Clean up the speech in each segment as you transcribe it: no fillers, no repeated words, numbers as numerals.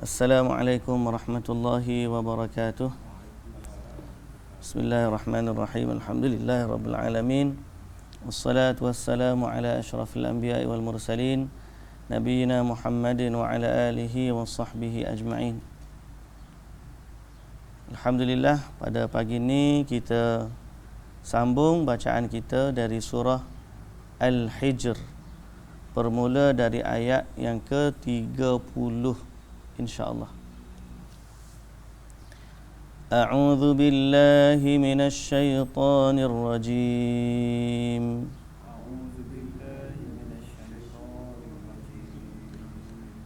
Assalamualaikum warahmatullahi wabarakatuh. Bismillahirrahmanirrahim. Alhamdulillahirabbil alamin. Wassalatu wassalamu ala asyrafil anbiya'i wal mursalin nabiyina Muhammadin wa ala alihi wa sahbihi ajma'in. Alhamdulillah, pada pagi ini kita sambung bacaan kita dari surah Al-Hijr, bermula dari ayat yang ke-30 insyaallah. A'udzu billahi minasy syaithanir rajim.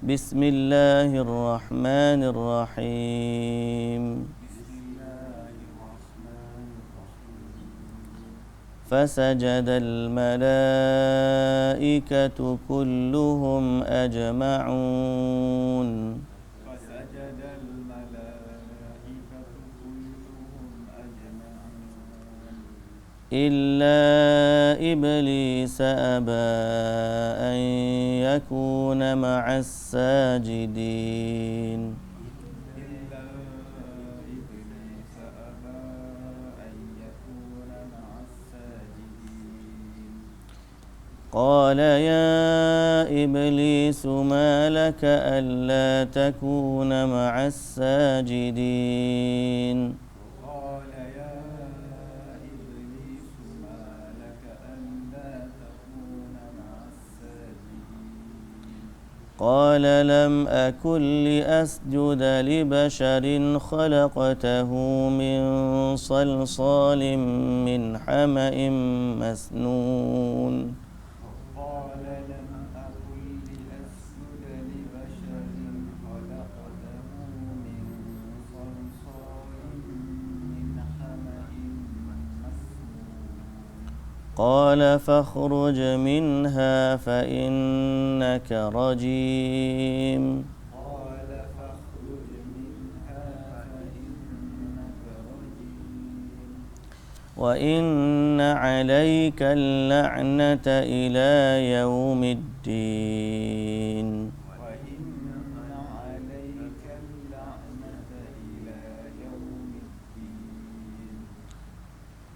Bismillahirrahmanirrahim. Fasajadal malaikatu kulluhum ajma'un إلا إبليس أبى أن يكون مع الساجدين قال يا إبليس ما لك ألا تكون مع الساجدين قال لم أكن لأسجد لبشر خلقته من صلصال من حمأ مسنون قال فاخرج منها فإنك رجيم وإن عليك اللعنة إلى يوم الدين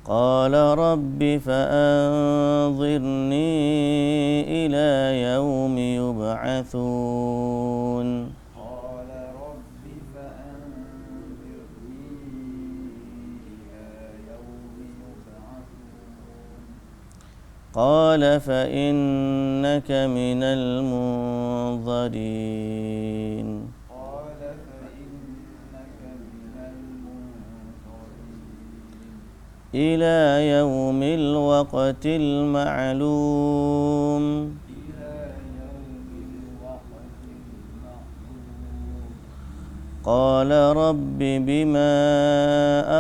قال رب فأنظرني إلى يوم يبعثون قال فإنك من المنظرين إلى يوم الوقت المعلوم قال رب بما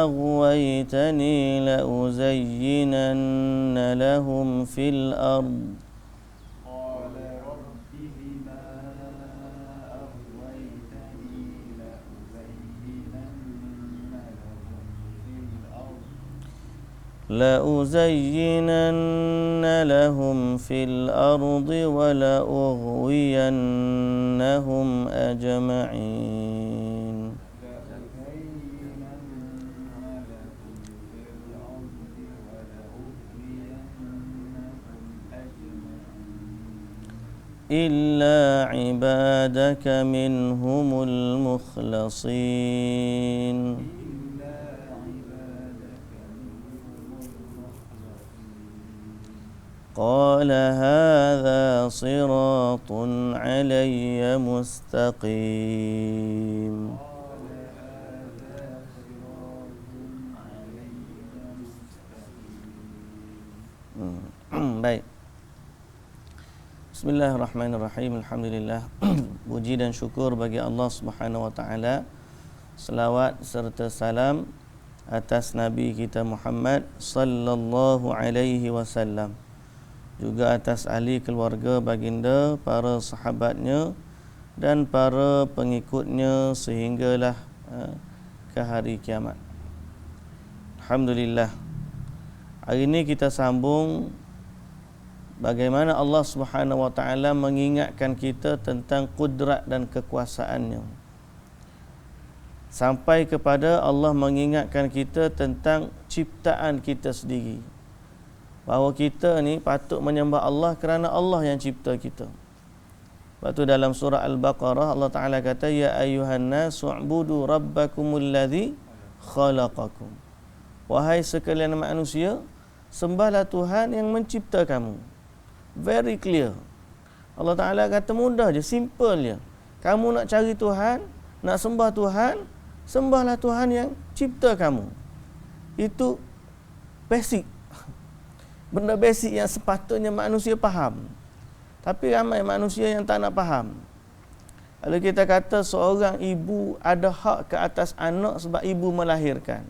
أغويتني لأزينن لهم في الأرض لأزينن لهم في الأرض ولأغوينهم أجمعين إلا عبادك منهم المخلصين قال هذا صراط علي مستقيم Baik. Bismillahirrahmanirrahim. Alhamdulillah. Puji dan syukur bagi Allah Subhanahu wa taala. Selawat serta salam atas Nabi kita Muhammad sallallahu alaihi wasallam, juga atas ahli keluarga baginda, para sahabatnya dan para pengikutnya sehinggalah ke hari kiamat. Alhamdulillah. Hari ini kita sambung bagaimana Allah Subhanahu wa taala mengingatkan kita tentang kudrat dan kekuasaannya. sampai kepada Allah mengingatkan kita tentang ciptaan kita sendiri, bahawa kita ni patut menyembah Allah kerana Allah yang cipta kita. Lepas tu dalam surah Al-Baqarah Allah Ta'ala kata, ya ayuhan nasu u'budu rabbakumul ladzi khalaqakum. Wahai sekalian manusia, sembahlah Tuhan yang mencipta kamu. Very clear. Allah Ta'ala kata mudah je, simple je. Kamu nak cari Tuhan, nak sembah Tuhan, sembahlah Tuhan yang cipta kamu. Itu basic. Benda basic yang sepatutnya manusia faham. Tapi ramai manusia yang tak nak faham. Kalau kita kata seorang ibu ada hak ke atas anak sebab ibu melahirkan.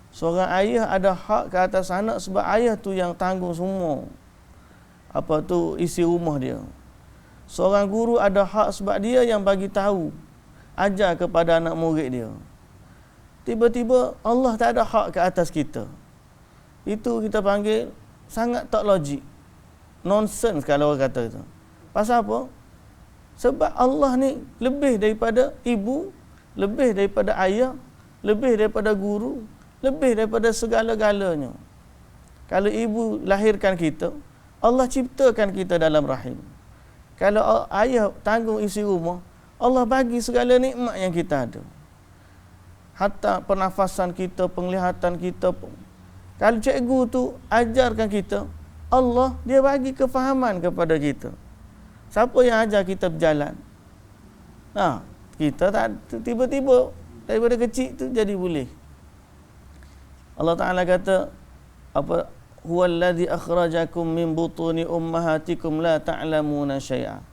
Seorang ayah ada hak ke atas anak sebab ayah tu yang tanggung semua isi rumah dia. Seorang guru ada hak sebab dia yang bagi tahu, ajar kepada anak murid dia. Tiba-tiba Allah tak ada hak ke atas kita. Itu kita panggil sangat tak logik. Nonsense kalau orang kata itu. Pasal apa? Sebab Allah ni lebih daripada ibu, lebih daripada ayah, lebih daripada guru, lebih daripada segala-galanya. Kalau ibu lahirkan kita, Allah ciptakan kita dalam rahim. Kalau ayah tanggung isi rumah, Allah bagi segala nikmat yang kita ada. Hatta pernafasan kita, penglihatan kita. Kalau cikgu tu ajarkan kita, Allah dia bagi kefahaman kepada kita. Siapa yang ajar kita berjalan? Kita tak tiba-tiba daripada kecil tu jadi boleh. Allah Ta'ala kata apa? Huwallazi akhrajakum min butuni ummahatikum la ta'lamuna syai'a.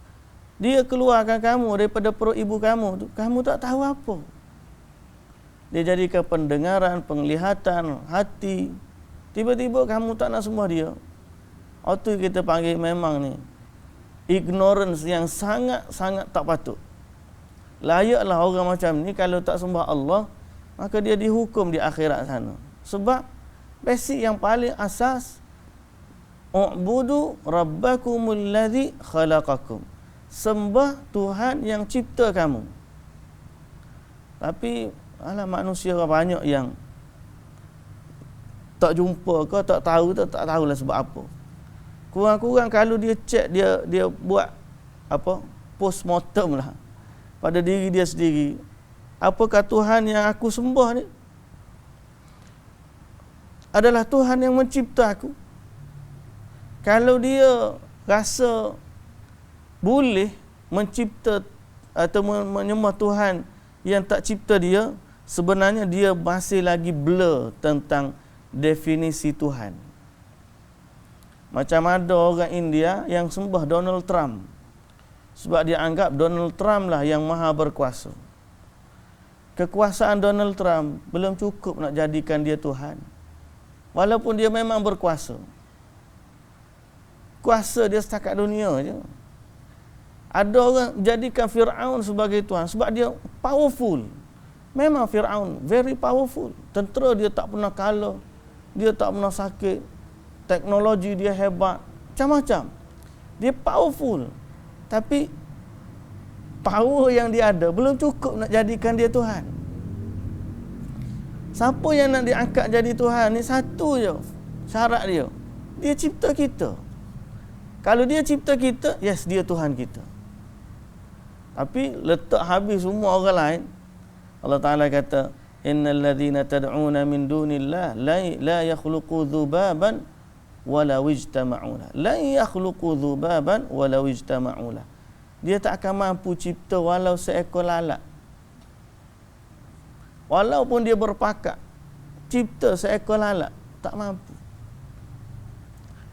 Dia keluarkan kamu daripada perut ibu kamu tu, kamu tak tahu apa. Dia jadikan pendengaran, penglihatan, hati. Tiba-tiba kamu tak nak sembah dia. Itu kita panggil memang ni ignorance yang sangat-sangat tak patut. Layaklah orang macam ni kalau tak sembah Allah, maka dia dihukum di akhirat sana. Sebab basic yang paling asas, u'budu rabbakumul ladzi khalaqakum. Sembah Tuhan yang cipta kamu. Tapi manusia banyak yang tak jumpa ke, tak tahulah sebab apa. Kurang-kurang kalau dia check, dia buat postmortem lah pada diri dia sendiri. Apakah Tuhan yang aku sembah ni adalah Tuhan yang mencipta aku? Kalau dia rasa boleh mencipta atau menyembah Tuhan yang tak cipta dia, sebenarnya dia masih lagi blur tentang definisi Tuhan. Macam ada orang India yang sembah Donald Trump sebab dia anggap Donald Trump lah yang maha berkuasa. Kekuasaan Donald Trump belum cukup nak jadikan dia Tuhan. Walaupun dia memang berkuasa. Kuasa dia setakat dunia je. Ada orang jadikan Fir'aun sebagai Tuhan sebab dia powerful. Memang Fir'aun very powerful. Tentera dia tak pernah kalah. Dia tak pernah sakit. Teknologi dia hebat. Macam-macam. Dia powerful. Tapi power yang dia ada belum cukup nak jadikan dia Tuhan. Siapa yang nak diangkat jadi Tuhan ni satu je syarat dia. Dia cipta kita. Kalau dia cipta kita, yes, dia Tuhan kita. Tapi letak habis semua orang lain. Allah Ta'ala kata, innal ladzina tad'una min dunillah la yakhluqu dhubaban walau ijtama'u. La yakhluqu dhubaban walau ijtama'u. Dia tak akan mampu cipta walau seekor lalat. Walaupun dia berpakat cipta seekor lalat, tak mampu.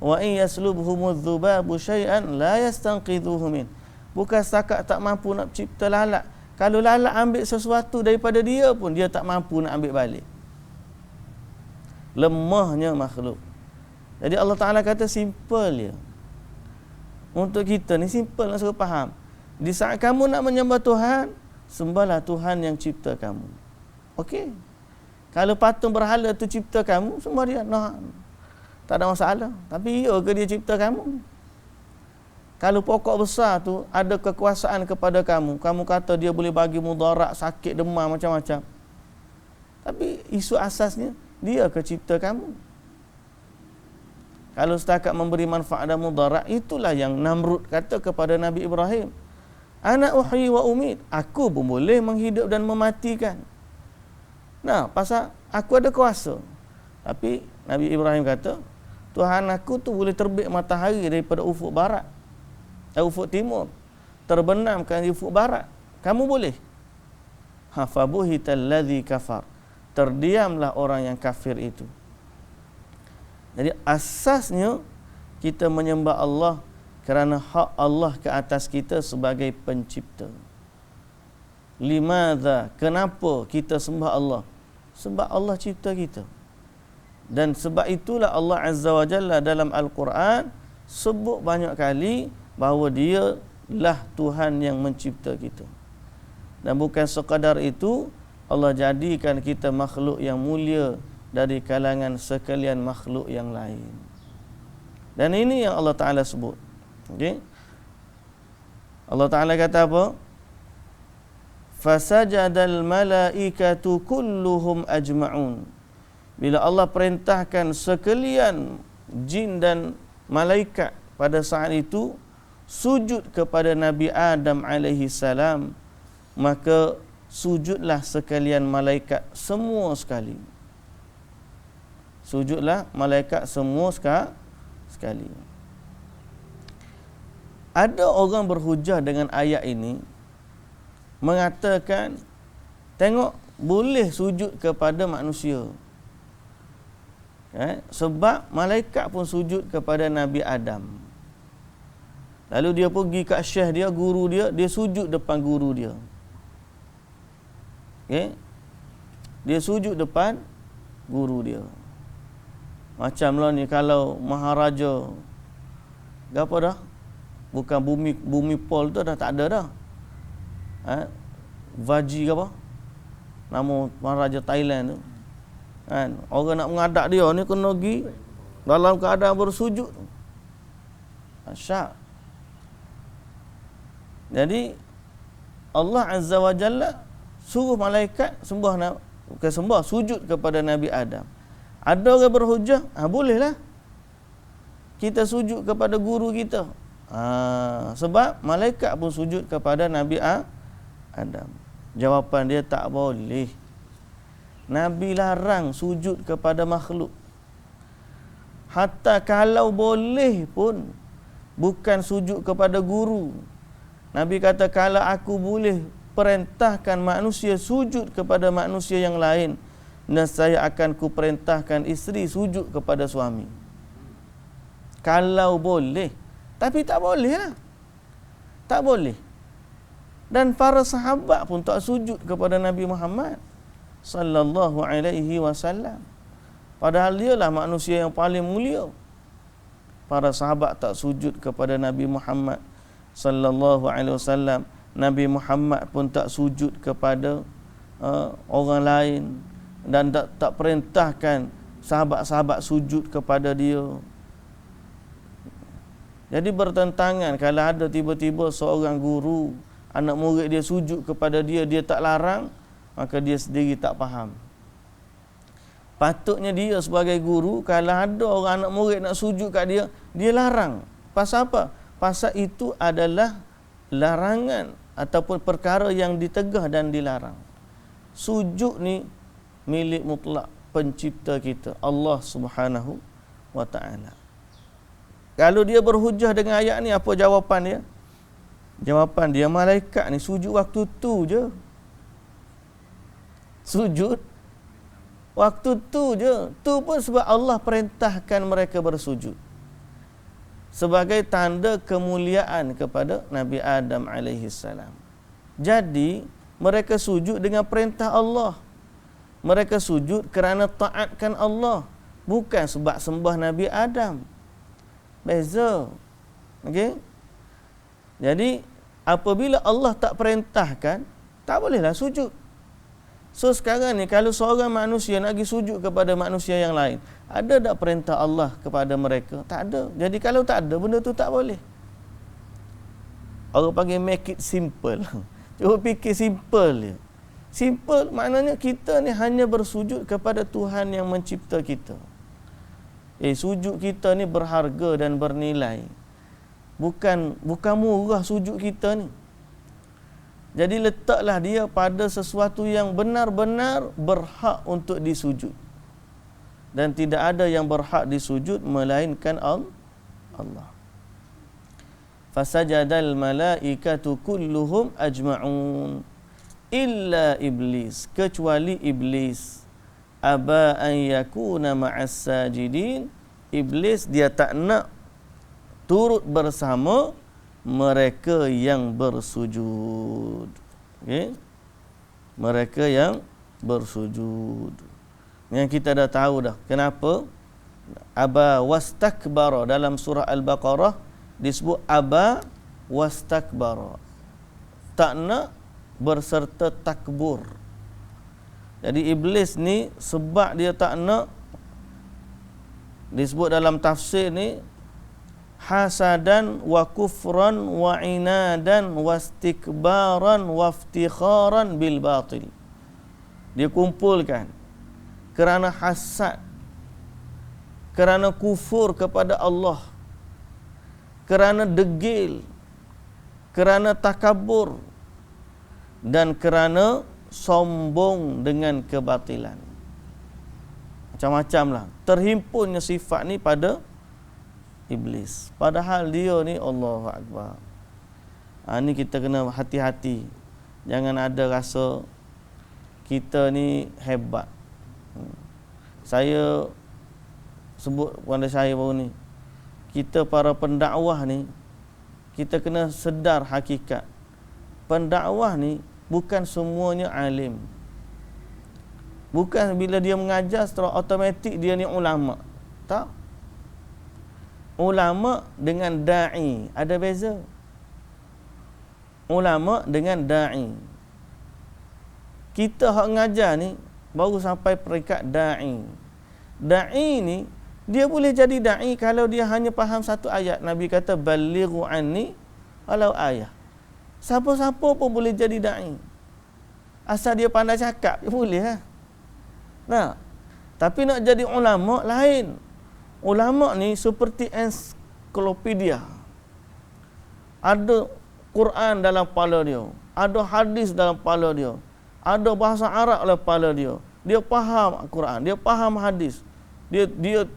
Wa in yaslubhumudz dzubabu syai'an la yastanqidhuhu min. Bukan setakat tak mampu nak cipta lalat. Kalau lalat ambil sesuatu daripada dia pun, dia tak mampu nak ambil balik. Lemahnya makhluk. Jadi Allah Ta'ala kata simple je. Untuk kita ni simple nak suruh faham. Di saat kamu nak menyembah Tuhan, sembahlah Tuhan yang cipta kamu. Okey. Kalau patung berhala tu cipta kamu, sembah dia. Nah, tak ada masalah. Tapi iya ke dia cipta kamu? Kalau pokok besar tu ada kekuasaan kepada kamu, kamu kata dia boleh bagi mudarat, sakit, demam, macam-macam, Tapi isu asasnya, dia ke cipta kamu. Kalau setakat memberi manfaat dan mudarat, itulah yang Namrud kata kepada Nabi Ibrahim. Ana uhyi wa umit. Aku pun boleh menghidup dan mematikan. Nah, pasal aku ada kuasa. Tapi Nabi Ibrahim kata, Tuhan aku tu boleh terbit matahari daripada ufuk barat, ufuk timur, terbenamkan di ufuk barat. Kamu boleh. Fabuhital ladzi kafar. Terdiamlah orang yang kafir itu. Jadi asasnya kita menyembah Allah kerana hak Allah ke atas kita sebagai pencipta. Limadha? Kenapa kita sembah Allah? Sebab Allah cipta kita. Dan sebab itulah Allah Azza wa Jalla dalam Al-Quran sebut banyak kali bahawa Dia lah Tuhan yang mencipta kita. Dan bukan sekadar itu, Allah jadikan kita makhluk yang mulia dari kalangan sekalian makhluk yang lain. Dan ini yang Allah Ta'ala sebut. Okay? Allah Ta'ala kata apa? Fasajadal malaikatu kulluhum ajma'un. Bila Allah perintahkan sekalian jin dan malaikat pada saat itu sujud kepada Nabi Adam alaihi salam, maka sujudlah sekalian malaikat semua sekali. Sujudlah malaikat semua sekali. Ada orang berhujah dengan ayat ini, mengatakan, tengok, boleh sujud kepada manusia. Sebab malaikat pun sujud kepada Nabi Adam. Lalu dia pergi kat syekh dia, guru dia, dia sujud depan guru dia. Okay? Dia sujud depan guru dia. Macam lah ni kalau maharaja apa dah? Bukan bumi pol tu dah tak ada dah. Vaji ke apa? Nama maharaja Thailand tu. Kan? Orang nak mengadap dia ni kena pergi dalam keadaan bersujud. Syak. Jadi Allah Azza wa Jalla suruh malaikat sembah sujud kepada Nabi Adam. Ada orang berhujah, bolehlah kita sujud kepada guru kita. Sebab malaikat pun sujud kepada Nabi Adam. Jawapan dia tak boleh. Nabi larang sujud kepada makhluk. Hatta kalau boleh pun bukan sujud kepada guru. Nabi kata kalau aku boleh perintahkan manusia sujud kepada manusia yang lain, dan saya akan kuperintahkan isteri sujud kepada suami. Kalau boleh. Tapi tak boleh lah. Tak boleh. Dan para sahabat pun tak sujud kepada Nabi Muhammad sallallahu alaihi wasallam. Padahal dialah manusia yang paling mulia. Para sahabat tak sujud kepada Nabi Muhammad sallallahu alaihi wasallam. Nabi Muhammad pun tak sujud kepada orang lain dan tak perintahkan sahabat-sahabat sujud kepada dia. Jadi bertentangan kalau ada tiba-tiba seorang guru, anak murid dia sujud kepada dia, dia tak larang, maka dia sendiri tak faham. Patutnya dia sebagai guru, kalau ada orang anak murid nak sujud kat dia, dia larang. Pasal apa? Pasal itu adalah larangan ataupun perkara yang ditegah dan dilarang. Sujud ni milik mutlak pencipta kita, Allah Subhanahu wa ta'ala. Kalau dia berhujah dengan ayat ni, apa jawapan dia? Jawapan dia, malaikat ni sujud waktu tu je. Sujud waktu tu je. Tu pun sebab Allah perintahkan mereka bersujud. Sebagai tanda kemuliaan kepada Nabi Adam alaihi salam. Jadi, mereka sujud dengan perintah Allah. Mereka sujud kerana taatkan Allah. Bukan sebab sembah Nabi Adam. Beza. Okey? Jadi, apabila Allah tak perintahkan, tak bolehlah sujud. So, sekarang ni, kalau seorang manusia nak pergi sujud kepada manusia yang lain, ada tak perintah Allah kepada mereka? Tak ada. Jadi, kalau tak ada, benda tu tak boleh. Orang panggil make it simple. Cuba fikir simple je. Simple, maknanya kita ni hanya bersujud kepada Tuhan yang mencipta kita. Sujud kita ni berharga dan bernilai. Bukan murah sujud kita ni. Jadi letaklah dia pada sesuatu yang benar-benar berhak untuk disujud. Dan tidak ada yang berhak disujud melainkan Allah. Fasajadal malaikatu kulluhum ajma'un illa iblis, kecuali iblis. Aba an yakuna ma'as sajidin, iblis dia tak nak turut bersama mereka yang bersujud. Okey, mereka yang bersujud. Yang kita dah tahu dah kenapa aba wastakbara dalam surah Al-Baqarah disebut aba wastakbara, tak nak berserta takbur. Jadi iblis ni sebab dia tak nak, disebut dalam tafsir ni hasadan wa kufran wa inadan wastikbaran waftikharan bil batil. Dia kumpulkan kerana hasad, kerana kufur kepada Allah, kerana degil, kerana takabur, dan kerana sombong dengan kebatilan. Macam-macam lah terhimpunnya sifat ni pada iblis. Padahal dia ni Allahu Akbar. Ni kita kena hati-hati. Jangan ada rasa kita ni hebat. Saya sebut pada saya baru ni, kita para pendakwah ni, kita kena sedar hakikat. Pendakwah ni bukan semuanya alim. Bukan bila dia mengajar secara automatik dia ni ulama. Tak. Ulama dengan da'i ada beza. Ulama dengan da'i. Kita hak mengajar ni baru sampai peringkat da'i. Da'i ni dia boleh jadi da'i kalau dia hanya faham satu ayat. Nabi kata balighu anni walau ayah. Siapa-siapa pun boleh jadi da'i. Asal dia pandai cakap, dia boleh lah. Nah, tapi nak jadi ulama lain. Ulama ni seperti ensiklopedia. Ada Quran dalam kepala dia, ada hadis dalam kepala dia, ada bahasa Arab dalam kepala dia. Dia faham Quran, dia faham hadis. Dia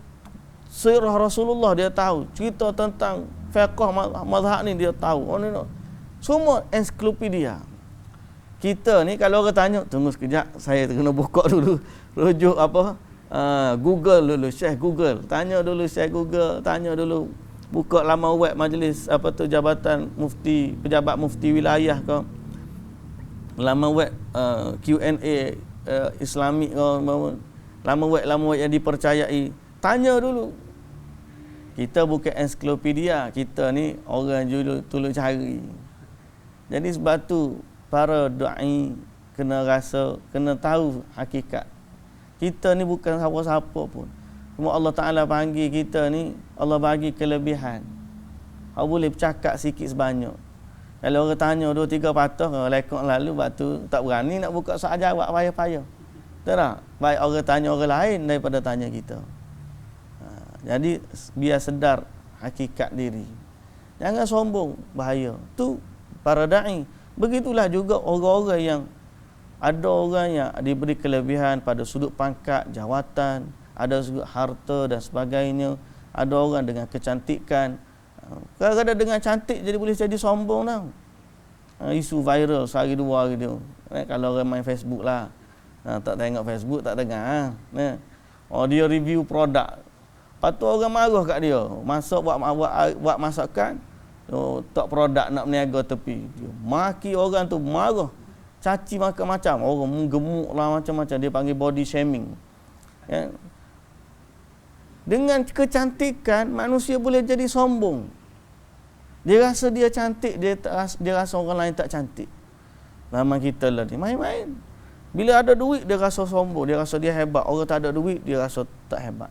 sirah Rasulullah dia tahu, cerita tentang fiqh mazhab ni dia tahu. Semua ensiklopedia. Kita ni kalau orang tanya, tunggu sekejap, saya kena buka dulu rujuk apa? Google dulu, Syekh Google. Tanya dulu Syekh Google, tanya dulu, buka laman web majlis apa tu Jabatan Mufti, Pejabat Mufti Wilayah ke. Laman web Q&A Islamik ke, laman web yang dipercayai. Tanya dulu. Kita bukan ensiklopedia, kita ni orang tolong cari. Jadi sebab tu para dai kena rasa, kena tahu hakikat. Kita ni bukan siapa-siapa pun. Cuma Allah Ta'ala panggil kita ni, Allah bagi kelebihan. Kau boleh bercakap sikit sebanyak. Kalau orang tanya 2-3 patah, lekok lalu, batu tak berani nak buka soal jawab payah-payah. Betul tak? Baik orang tanya orang lain daripada tanya kita. Jadi biar sedar hakikat diri. Jangan sombong, bahaya. Tu para da'i. Begitulah juga orang-orang yang ada orang yang diberi kelebihan pada sudut pangkat, jawatan, ada sudut harta dan sebagainya. Ada orang dengan kecantikan. Kadang-kadang dengan cantik jadi boleh jadi sombong tau. Isu viral sehari dua hari dia. Kalau orang main Facebook lah. Tak tengok Facebook, tak dengar. Dia review produk. Lepas tu orang marah kat dia. Masuk buat masakan. Tak produk nak berniaga tepi. Dia maki orang tu, marah. Caci macam-macam. Orang menggemuk lah macam-macam. Dia panggil body shaming. Ya. Dengan kecantikan, manusia boleh jadi sombong. Dia rasa dia cantik, dia rasa orang lain tak cantik. Lama kita lah ni, main-main. Bila ada duit, dia rasa sombong. Dia rasa dia hebat. Orang tak ada duit, dia rasa tak hebat.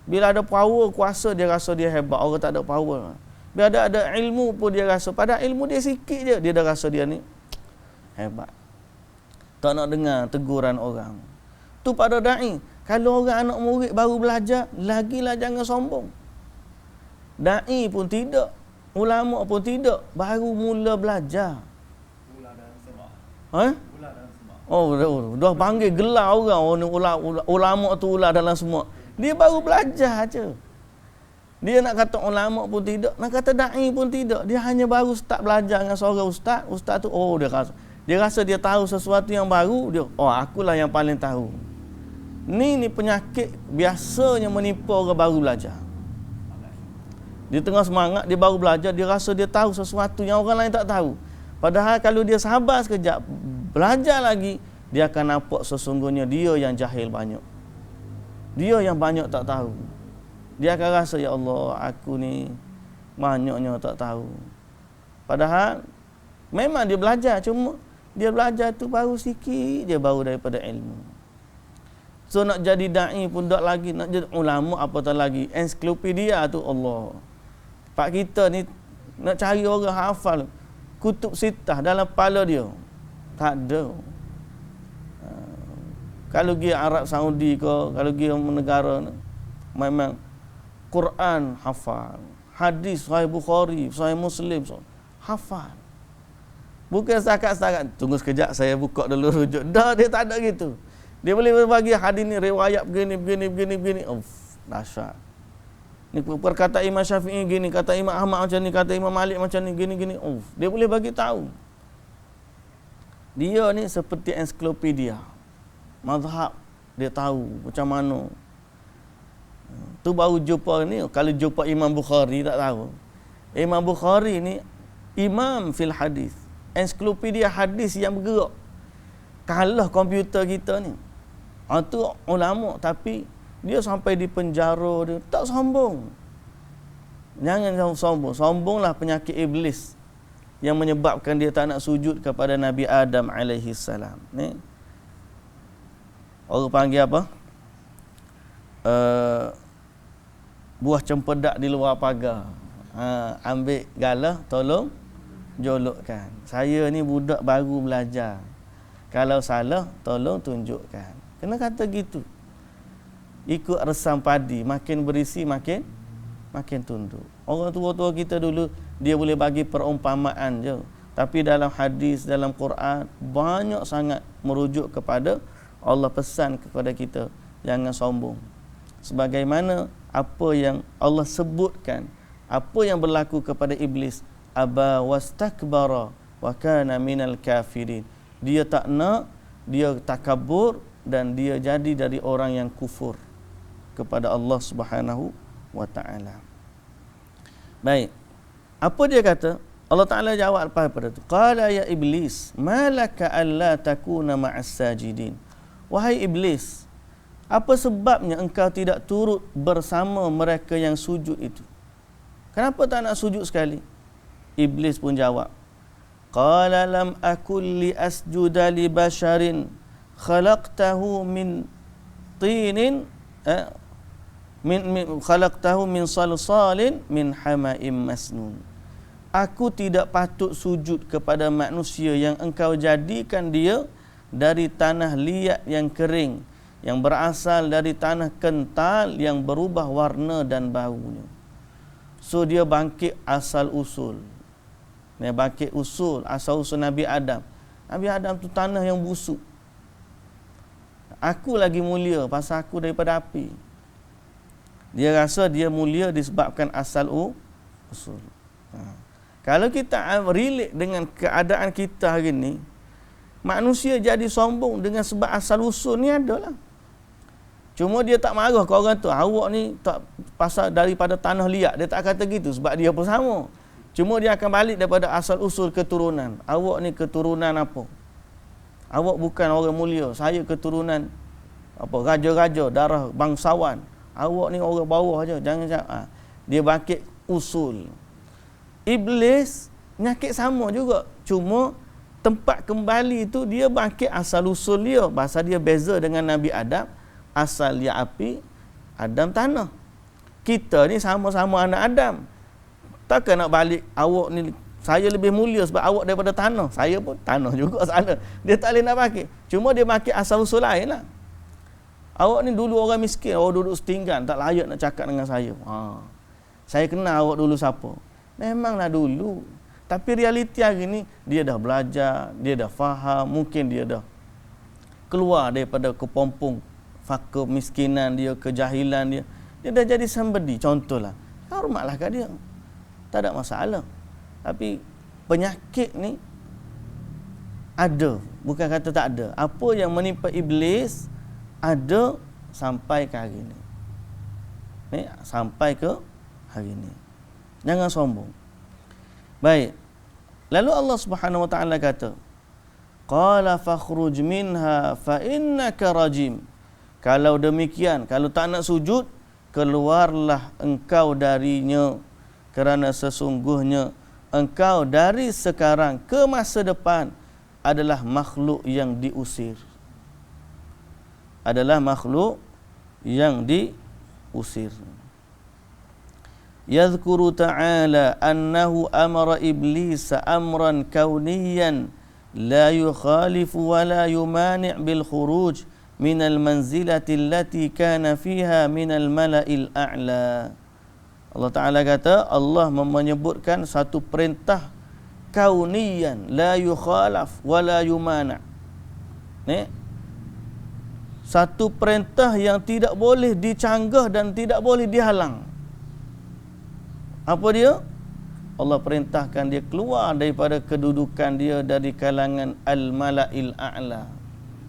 Bila ada power, kuasa, dia rasa dia hebat. Orang tak ada power. Bila ada ilmu pun dia rasa, padahal ilmu dia sikit je, dia dah rasa dia ni hebat. Tak nak dengar teguran orang. Tu pada da'i. Kalau orang anak murid baru belajar, lagilah jangan sombong. Da'i pun tidak, ulama pun tidak, baru mula belajar. Oh, dah panggil gelar orang ulama tu ular dalam semua. Dia baru belajar aja. Dia nak kata ulama pun tidak, nak kata da'i pun tidak. Dia hanya baru start belajar dengan seorang ustaz. Ustaz tu dia rasa dia tahu sesuatu yang baru, dia akulah yang paling tahu. Ni penyakit biasanya menipu orang baru belajar. Dia tengah semangat, dia baru belajar, dia rasa dia tahu sesuatu yang orang lain tak tahu. Padahal kalau dia sabar sekejap, belajar lagi, dia akan nampak sesungguhnya dia yang jahil banyak. Dia yang banyak tak tahu. Dia akan rasa, ya Allah, aku ni banyaknya tak tahu. Padahal memang dia belajar, cuma dia belajar tu baru sikit dia baru daripada ilmu. So nak jadi da'i pun tak lagi, nak jadi ulama apatah lagi. Ensiklopedia tu Allah. Pak kita ni nak cari orang hafal kutub sitah dalam kepala dia. Tak ada. Kalau pergi Arab Saudi ke, kalau pergi negara memang Quran hafal, hadis Sahih Bukhari, Sahih Muslim hafal. Bukan setakat tunggu sekejap saya buka dulu rujuk. Dah, dia tak ada gitu. Dia boleh berbagi hadis ni riwayat begini. Dahsyat. Ni perkataan Imam Syafi'i gini, kata Imam Ahmad macam ni, kata Imam Malik macam ni, gini. Dia boleh bagi tahu. Dia ni seperti ensiklopedia. Mazhab dia tahu macam mana. Tu baru jumpa ni, kalau jumpa Imam Bukhari tak tahu. Imam Bukhari ni imam fil hadis. Ensiklopedia hadis yang bergerak. Kalah komputer kita ni. Tu ulama tapi dia sampai di penjara dia tak sombong. Jangan sombong. Sombonglah penyakit iblis yang menyebabkan dia tak nak sujud kepada Nabi Adam alaihi salam. Ni orang panggil apa? Buah cempedak di luar pagar. Ambil galah, tolong jolokkan. Saya ni budak baru belajar. Kalau salah, tolong tunjukkan. Kena kata gitu. Ikut resam padi, makin berisi makin tunduk. Orang tua-tua kita dulu dia boleh bagi perumpamaan je. Tapi dalam hadis, dalam Quran banyak sangat merujuk kepada Allah pesan kepada kita jangan sombong. Sebagaimana apa yang Allah sebutkan, apa yang berlaku kepada iblis, aba wastakbara wa kana minal kafirin. Dia tak nak, dia takabur dan dia jadi dari orang yang kufur kepada Allah Subhanahu wa taala. Baik. Apa dia kata? Allah Taala jawab apa pada tu? Qala ya iblis, malaka alla takuna ma'as sajidin. Wahai iblis, apa sebabnya engkau tidak turut bersama mereka yang sujud itu? Kenapa tak nak sujud sekali? Iblis pun jawab, qala lam akul li asjuda li basharin khalaqtahu min tinin khalaqtahu min salsalin min hama'im masnun. Aku tidak patut sujud kepada manusia yang engkau jadikan dia dari tanah liat yang kering, yang berasal dari tanah kental yang berubah warna dan baunya. So dia bangkit asal usul. Dia bangkit asal usul Nabi Adam. Nabi Adam tu tanah yang busuk. Aku lagi mulia pasal aku daripada api. Dia rasa dia mulia disebabkan asal usul. Kalau kita relate dengan keadaan kita hari ni, manusia jadi sombong dengan sebab asal usul ni adalah. Cuma dia tak marah ke orang tu, awak ni tak pasal daripada tanah liat. Dia tak kata gitu sebab dia pun sama. Cuma dia akan balik daripada asal usul keturunan. Awak ni keturunan apa? Awak bukan orang mulia. Saya keturunan apa raja-raja, darah bangsawan. Awak ni orang bawah aja. Jangan dia bangkit usul. Iblis nyakit sama juga. Cuma tempat kembali itu dia bangkit asal usul dia. Bahasa dia beza dengan Nabi Adam. Asal dia api, Adam tanah. Kita ni sama-sama anak Adam. Takkan nak balik awak ni Saya lebih mulia sebab awak daripada tanah. Saya pun tanah juga sana. Dia tak boleh nak pakai. Cuma dia pakai asal-usul lain lah. Awak ni dulu orang miskin, awak duduk setinggan, tak layak nak cakap dengan saya. Saya kenal awak dulu siapa. Memanglah dulu. Tapi realiti hari ni, dia dah belajar, dia dah faham, mungkin dia dah keluar daripada kepompong kemiskinan dia, kejahilan dia. Dia dah jadi somebody, contohlah. Hormatlah kat dia. Tak ada masalah. Tapi penyakit ni ada, bukan kata tak ada. Apa yang menimpa iblis ada sampai ke hari ni. Sampai ke hari ni. Jangan sombong. Baik. Lalu Allah Subhanahu wa taala kata, qala fakhruj minha fa innaka rajim. Kalau demikian, kalau tak nak sujud, keluarlah engkau darinya, kerana sesungguhnya engkau dari sekarang ke masa depan adalah makhluk yang diusir. Adalah makhluk yang diusir. Yadhkuru ta'ala annahu amara iblisa amran kauniyan la yukhalifu wa la yumani' bil khuruj min al manzilati allati kana fiha min al mala'il a'la. Allah Ta'ala kata, Allah menyebutkan satu perintah kauniyan la yukhalaf wa la yumana'. Satu perintah yang tidak boleh dicanggah dan tidak boleh dihalang. Apa dia? Allah perintahkan dia keluar daripada kedudukan dia dari kalangan al-mala'il a'la,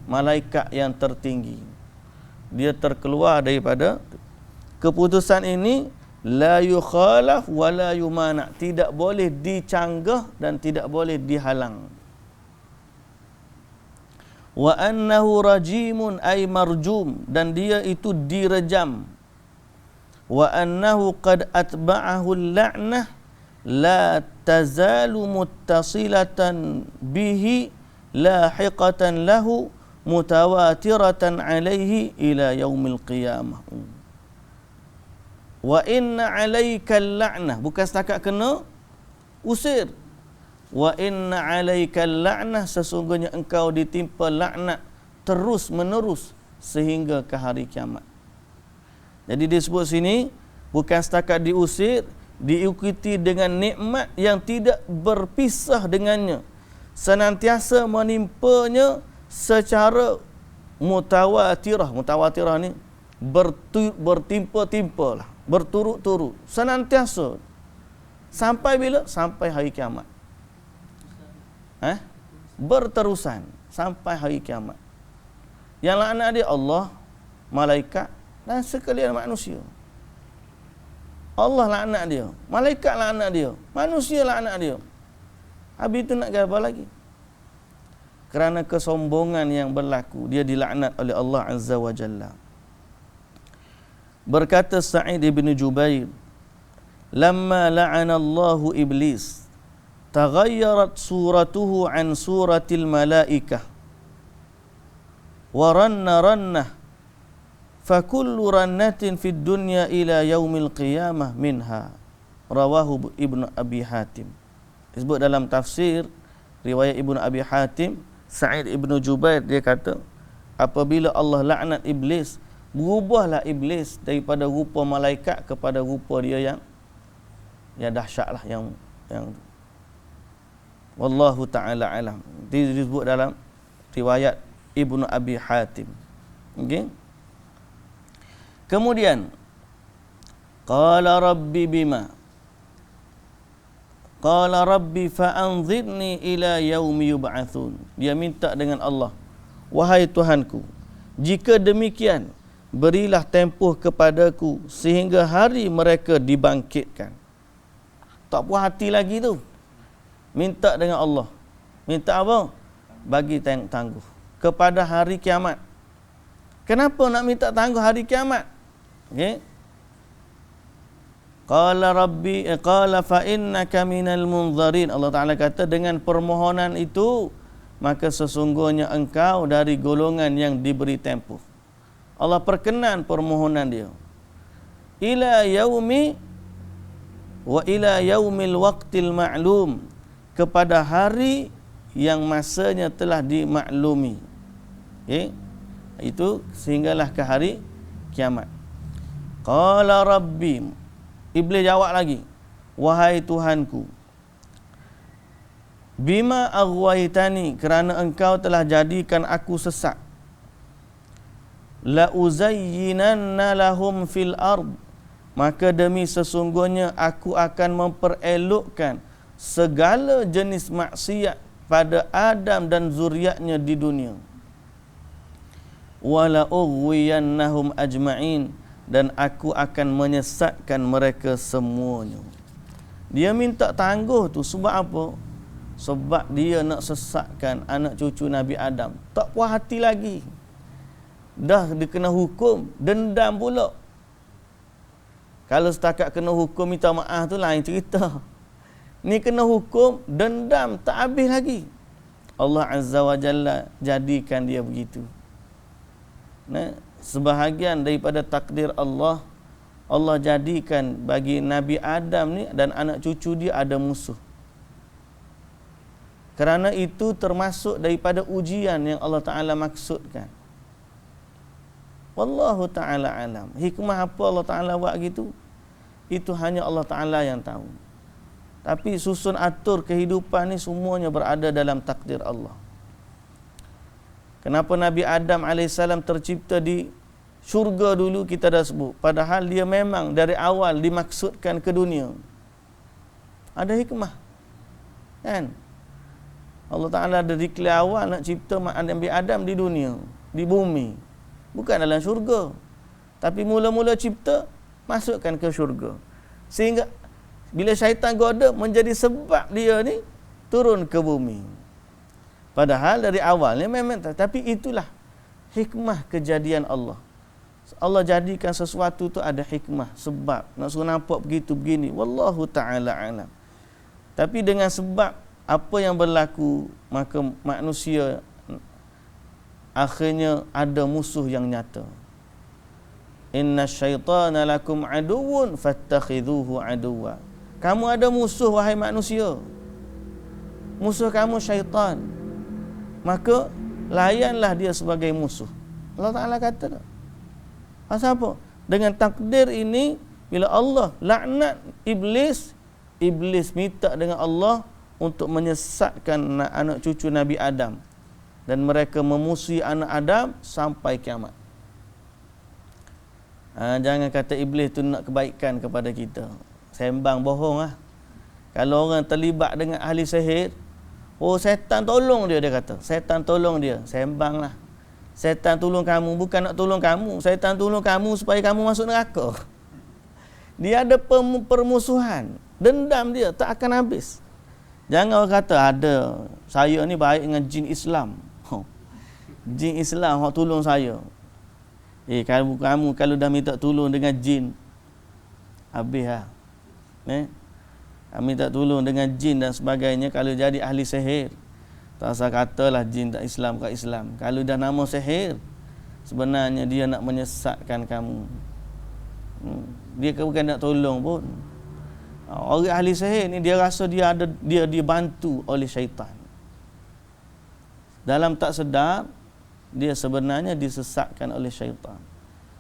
malaikat yang tertinggi. Dia terkeluar daripada keputusan ini, la yukhalaf wa la yumana', tidak boleh dicanggah dan tidak boleh dihalang. Wa annahu rajimun ay marjum, dan dia itu direjam. Wa annahu qad atba'ahu al-la'nah la tazalu muttasilatan bihi lahiqatan lahu mutawatiratan alaihi ila yaumil qiyamah. Wa inna alaika al-la'nah, bukan setakat kena usir. Wa inna alaika al-la'nah, sesungguhnya engkau ditimpa laknat terus menerus sehingga ke hari kiamat. Jadi disebut sini bukan setakat diusir, diikuti dengan nikmat yang tidak berpisah dengannya, senantiasa menimpanya secara mutawatirah. Mutawatirah ni bertimpa-timpa lah, berturut-turut, senantiasa. Sampai bila? Sampai hari kiamat. Berterusan sampai hari kiamat. Yang laknat dia Allah, malaikat dan sekalian manusia. Allah laknat dia, malaikat laknat dia, manusia laknat dia. Habis itu nak apa lagi? Kerana kesombongan yang berlaku, dia dilaknat oleh Allah Azza wa Jalla. Berkata Sa'id ibn Jubair, lamma la'ana Allahu iblis, taghayyarat suratuhu an suratil malaikah wa rannah fakullu rannatin fid dunya ila yaumil qiyamah minha. Rawahu Ibnu Abi Hatim. Disebut dalam tafsir riwayat Ibnu Abi Hatim, Sa'id ibn Jubair dia kata, apabila Allah laknat iblis, berubahlah iblis daripada rupa malaikat kepada rupa dia yang dahsyatlah, yang wallahu ta'ala alam. Disebut dalam riwayat Ibnu Abi Hatim. Okey. Kemudian qala rabbi bima, qala rabbi fa'anzirni ila yaumi yub'atsun. Dia minta dengan Allah, wahai Tuhanku, jika demikian berilah tempoh kepadaku sehingga hari mereka dibangkitkan. Tak puas hati lagi tu, minta dengan Allah. Minta apa? Bagi tangguh kepada hari kiamat. Kenapa nak minta tangguh hari kiamat? Okey. Qala rabbi qala fa innaka minal munzarin. Allah Taala kata, dengan permohonan itu maka sesungguhnya engkau dari golongan yang diberi tempoh. Allah perkenan permohonan dia. Ila yaumi wa ila yaumil waqtil ma'lum, kepada hari yang masanya telah dimaklumi. Okay? Itu sehinggalah ke hari kiamat. Qala rabbi, Iblis jawab lagi, wahai Tuhanku, bima aghwaytani, kerana engkau telah jadikan aku sesat, la uzayyinanna lahum fil ard, maka demi sesungguhnya aku akan memperelokkan segala jenis maksiat pada Adam dan zuriatnya di dunia. Wala ughwiyannahum ajma'in, dan aku akan menyesatkan mereka semuanya. Dia minta tangguh tu sebab apa? Sebab dia nak sesatkan anak cucu Nabi Adam. Tak puas hati lagi. Dah dia kena hukum, dendam pula. Kalau setakat kena hukum minta maaf tu lain cerita. Ni kena hukum, dendam tak habis lagi. Allah Azza wa Jalla jadikan dia begitu. Nah, sebahagian daripada takdir Allah, Allah jadikan bagi Nabi Adam ni dan anak cucu dia ada musuh. Kerana itu termasuk daripada ujian yang Allah Ta'ala maksudkan. Wallahu Ta'ala alam. Hikmah apa Allah Ta'ala buat gitu, itu hanya Allah Ta'ala yang tahu. Tapi susun atur kehidupan ni semuanya berada dalam takdir Allah. Kenapa Nabi Adam AS tercipta di syurga dulu kita dah sebut. Padahal dia memang dari awal dimaksudkan ke dunia. Ada hikmah. Kan? Allah Ta'ala ada declare awal nak cipta Nabi Adam di dunia, di bumi. Bukan dalam syurga. Tapi mula-mula cipta, masukkan ke syurga. Sehingga bila syaitan goda, menjadi sebab dia ni turun ke bumi. Padahal dari awalnya memang, tapi itulah hikmah kejadian Allah. Allah jadikan sesuatu tu ada hikmah, sebab nak suruh nampak begitu begini. Wallahu ta'ala alam. Tapi dengan sebab apa yang berlaku, maka manusia akhirnya ada musuh yang nyata. Inna syaitana lakum aduwwun fattakhidhuhu aduwwa. Kamu ada musuh wahai manusia. Musuh kamu syaitan. Maka layanlah dia sebagai musuh. Allah Ta'ala kata tak? Pasal apa? Dengan takdir ini, bila Allah laknat Iblis, Iblis minta dengan Allah untuk menyesatkan anak cucu Nabi Adam. Dan mereka memusuhi anak Adam sampai kiamat. Jangan kata Iblis tu nak kebaikan kepada kita. Sembang bohong lah. Kalau orang terlibat dengan ahli sihir, oh setan tolong dia, dia kata. Setan tolong dia. Sembang lah. Setan tolong kamu, bukan nak tolong kamu. Setan tolong kamu supaya kamu masuk neraka. Dia ada permusuhan. Dendam dia tak akan habis. Jangan orang kata, ada, saya ni baik dengan jin Islam. Jin Islam yang tolong saya. Kamu kalau dah minta tolong dengan jin, habis lah. Minta tolong dengan jin dan sebagainya, kalau jadi ahli sihir, tak usah katalah jin tak Islam kat Islam. Kalau dah nama sihir, sebenarnya dia nak menyesatkan kamu. Dia bukan nak tolong pun. Orang ahli sihir ni dia rasa dia dibantu oleh syaitan. Dalam tak sedar, dia sebenarnya disesatkan oleh syaitan.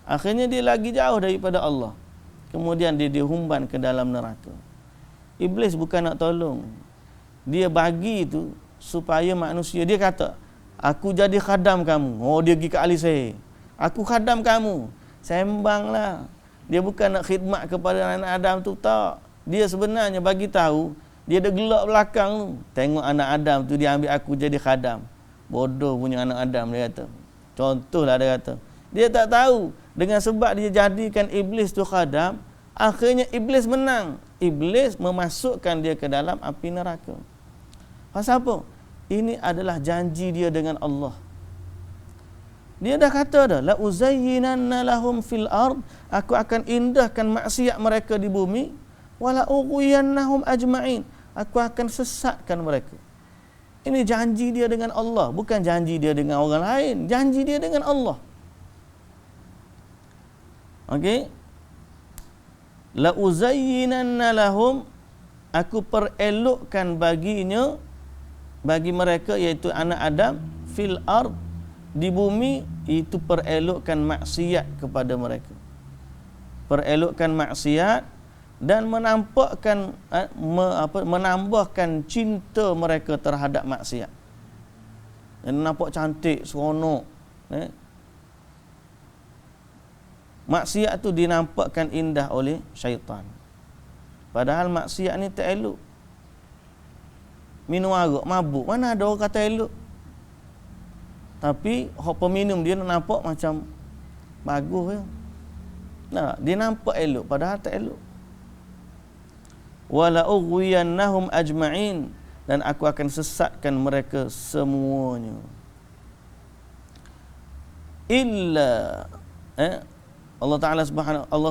Akhirnya dia lagi jauh daripada Allah. Kemudian dia dihumban ke dalam neraka. Iblis bukan nak tolong. Dia bagi itu supaya manusia, dia kata, aku jadi khadam kamu. Oh, dia pergi ke ahli sihir. Aku khadam kamu. Sembanglah. Dia bukan nak khidmat kepada anak Adam tu, tak. Dia sebenarnya bagi tahu, dia ada gelak belakang tu. Tengok anak Adam tu, dia ambil aku jadi khadam. Bodoh punya anak Adam, dia kata. Contohlah dia kata. Dia tak tahu. Dengan sebab dia jadikan Iblis tu khadam, akhirnya Iblis menang. Iblis memasukkan dia ke dalam api neraka. Pasal apa? Ini adalah janji dia dengan Allah. Dia dah kata dah, la uzayyinanna lahum fil ard, aku akan indahkan maksiat mereka di bumi, wala ughwiyannahum ajma'in, aku akan sesatkan mereka. Ini janji dia dengan Allah, bukan janji dia dengan orang lain, janji dia dengan Allah. Okey? La uzayyinanna lahum aku perelokkan bagi mereka iaitu anak Adam fil ard, di bumi itu perelokkan maksiat kepada mereka, perelokkan maksiat dan menambahkan cinta mereka terhadap maksiat. Dan nampak cantik, seronok. Maksiat tu dinampakkan indah oleh syaitan. Padahal maksiat ni tak elok. Minum arak, mabuk, mana ada orang kata elok. Tapi hak peminum dia nampak macam bagus ya. Nah, dia nampak elok padahal tak elok. Wala ughwiyannahum ajma'in, dan aku akan sesatkan mereka semuanya. Illa Allah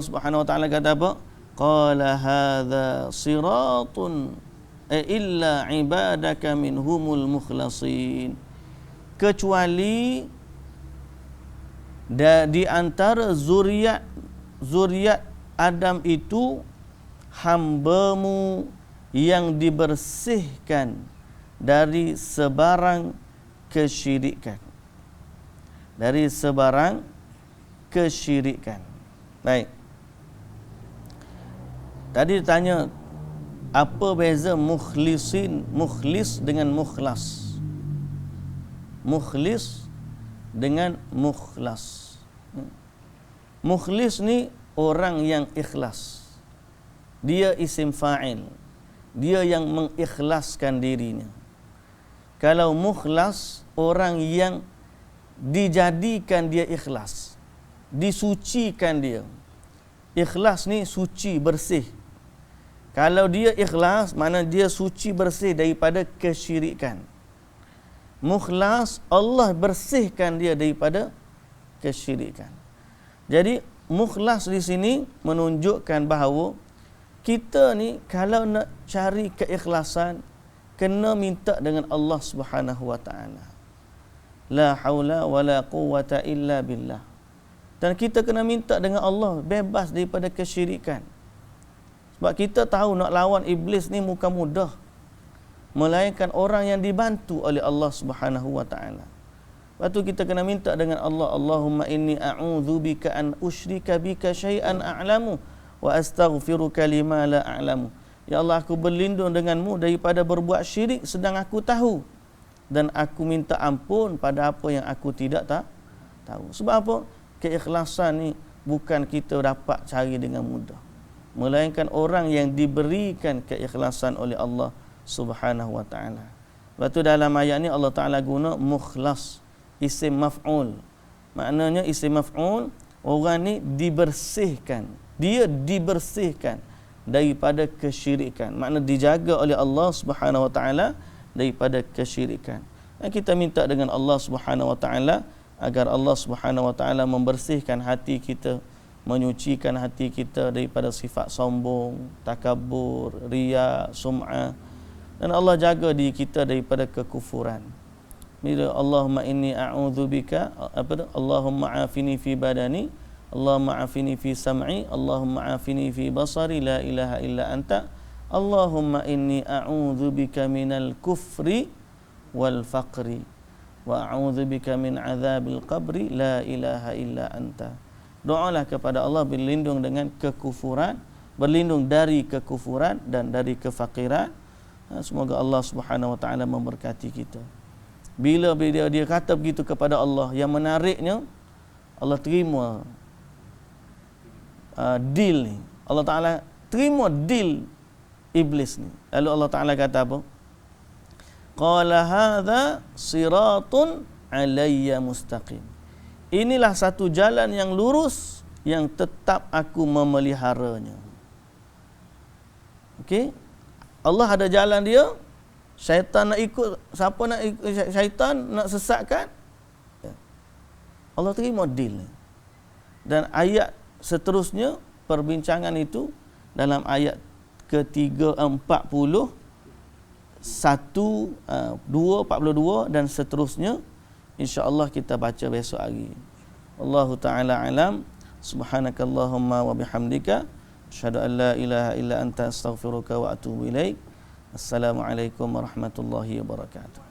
Subhanahu wa taala kata apa? Qala hadza siratun illa ibadaka minhumul mukhlasin. Kecuali di antara zuriat Adam itu hamba-Mu yang dibersihkan dari sebarang kesyirikan. Dari sebarang kesyirikan. Baik. Tadi ditanya apa beza mukhlis dengan mukhlas. Mukhlis dengan mukhlas. Mukhlis ni orang yang ikhlas. Dia isim fa'il. Dia yang mengikhlaskan dirinya. Kalau mukhlas, orang yang dijadikan dia ikhlas, disucikan dia. Ikhlas ni suci, bersih. Kalau dia ikhlas, mana dia suci, bersih daripada kesyirikan. Mukhlas, Allah bersihkan dia daripada kesyirikan. Jadi mukhlas di sini menunjukkan bahawa kita ni kalau nak cari keikhlasan, kena minta dengan Allah Subhanahu wa taala. La haula wala quwwata illa billah. Dan kita kena minta dengan Allah bebas daripada kesyirikan. Sebab kita tahu nak lawan iblis ni bukan mudah, melainkan orang yang dibantu oleh Allah Subhanahu wa taala. Lepas tu kita kena minta dengan Allah, Allahumma inni a'udzubika an usyrika bika syai'an a'lamu wa astaghfiruka lima la a'lamu. Ya Allah, aku berlindung denganmu daripada berbuat syirik sedang aku tahu, dan aku minta ampun pada apa yang aku tidak tahu. Sebab apa? Keikhlasan ni bukan kita dapat cari dengan mudah, melainkan orang yang diberikan keikhlasan oleh Allah Subhanahu wa taala. Lepas tu dalam ayat ni Allah Taala guna mukhlas, isim maf'ul. Maknanya isim maf'ul, orang ni dibersihkan. Dia dibersihkan daripada kesyirikan. Makna dijaga oleh Allah Subhanahu wa taala daripada kesyirikan. Dan kita minta dengan Allah Subhanahu wa taala agar Allah Subhanahu wa taala membersihkan hati kita, menyucikan hati kita daripada sifat sombong, takabur, riya, sum'ah. Dan Allah jaga diri kita daripada kekufuran. Bila Allahumma inni a'udzubika, Allahumma afini fi badani, Allahumma afini fi sam'i, Allahumma afini fi basari, la ilaha illa anta, Allahumma inni a'udzubika minal kufri wal faqri wa a'udzubika min azabil qabri, la ilaha illa anta. Doalah kepada Allah berlindung dengan kekufuran, berlindung dari kekufuran dan dari kefakiran. Semoga Allah Subhanahu wa taala memberkati kita. Bila dia kata begitu kepada Allah, yang menariknya Allah terima deal ni. Allah Taala terima deal iblis ni. Lalu Allah Taala kata apa? Qala hadza siratun alayya mustaqim. Inilah satu jalan yang lurus yang tetap aku memeliharanya. Okey? Allah ada jalan dia. Syaitan nak ikut, siapa nak ikut syaitan, nak sesatkan, Allah terima deal. Dan ayat seterusnya, perbincangan itu dalam ayat ke-340, 1, 2, 42 dan seterusnya, insya-Allah kita baca besok hari. Allahu taala alam. Subhanakallahumma wa bihamdika Asyhadu an la ilaha illa anta astaghfiruka wa atubu ilaik. Assalamualaikum warahmatullahi wabarakatuh.